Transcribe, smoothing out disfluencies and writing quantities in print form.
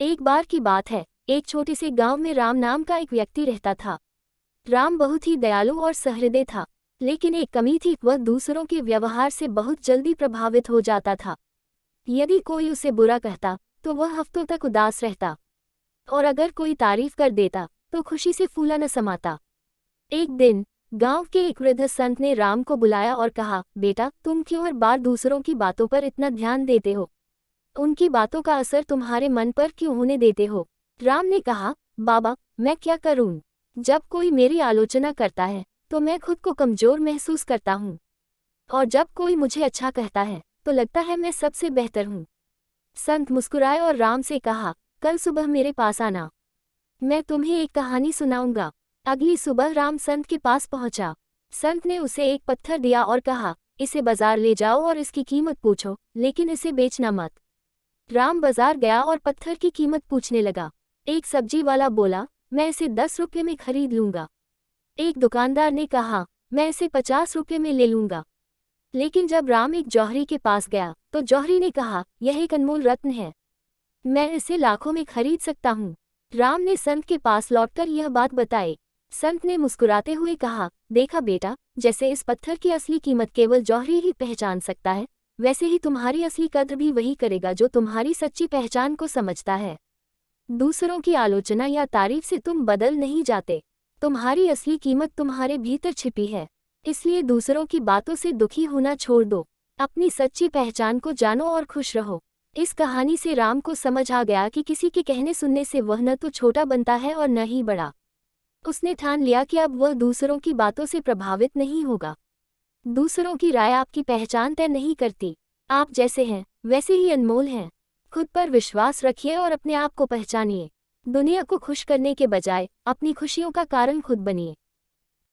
एक बार की बात है, एक छोटे से गांव में राम नाम का एक व्यक्ति रहता था। राम बहुत ही दयालु और सहृदय था, लेकिन एक कमी थी, वह दूसरों के व्यवहार से बहुत जल्दी प्रभावित हो जाता था। यदि कोई उसे बुरा कहता तो वह हफ्तों तक उदास रहता, और अगर कोई तारीफ कर देता तो खुशी से फूला न समाता। एक दिन गांव के एक वृद्ध संत ने राम को बुलाया और कहा, बेटा, तुम क्यों हर बार दूसरों की बातों पर इतना ध्यान देते हो? उनकी बातों का असर तुम्हारे मन पर क्यों होने देते हो? राम ने कहा, बाबा, मैं क्या करूं? जब कोई मेरी आलोचना करता है तो मैं खुद को कमजोर महसूस करता हूं, और जब कोई मुझे अच्छा कहता है तो लगता है मैं सबसे बेहतर हूं। संत मुस्कुराए और राम से कहा, कल सुबह मेरे पास आना, मैं तुम्हें एक कहानी सुनाऊंगा। अगली सुबह राम संत के पास पहुंचा। संत ने उसे एक पत्थर दिया और कहा, इसे बाजार ले जाओ और इसकी कीमत पूछो, लेकिन इसे बेचना मत। राम बाजार गया और पत्थर की कीमत पूछने लगा। एक सब्जी वाला बोला, मैं इसे 10 रुपये में खरीद लूंगा। एक दुकानदार ने कहा, मैं इसे 50 रुपये में ले लूंगा। लेकिन जब राम एक जौहरी के पास गया तो जौहरी ने कहा, यह एक अनमोल रत्न है, मैं इसे लाखों में खरीद सकता हूँ। राम ने संत के पास लौटकर यह बात बताई। संत ने मुस्कुराते हुए कहा, देखा बेटा, जैसे इस पत्थर की असली कीमत केवल जौहरी ही पहचान सकता है, वैसे ही तुम्हारी असली कद्र भी वही करेगा जो तुम्हारी सच्ची पहचान को समझता है। दूसरों की आलोचना या तारीफ से तुम बदल नहीं जाते। तुम्हारी असली कीमत तुम्हारे भीतर छिपी है। इसलिए दूसरों की बातों से दुखी होना छोड़ दो, अपनी सच्ची पहचान को जानो और खुश रहो। इस कहानी से राम को समझ आ गया कि किसी के कहने सुनने से वह न तो छोटा बनता है और न ही बड़ा। उसने ठान लिया कि अब वह दूसरों की बातों से प्रभावित नहीं होगा। दूसरों की राय आपकी पहचान तय नहीं करती। आप जैसे हैं वैसे ही अनमोल हैं। खुद पर विश्वास रखिए और अपने आप को पहचानिए। दुनिया को खुश करने के बजाय अपनी खुशियों का कारण खुद बनिए।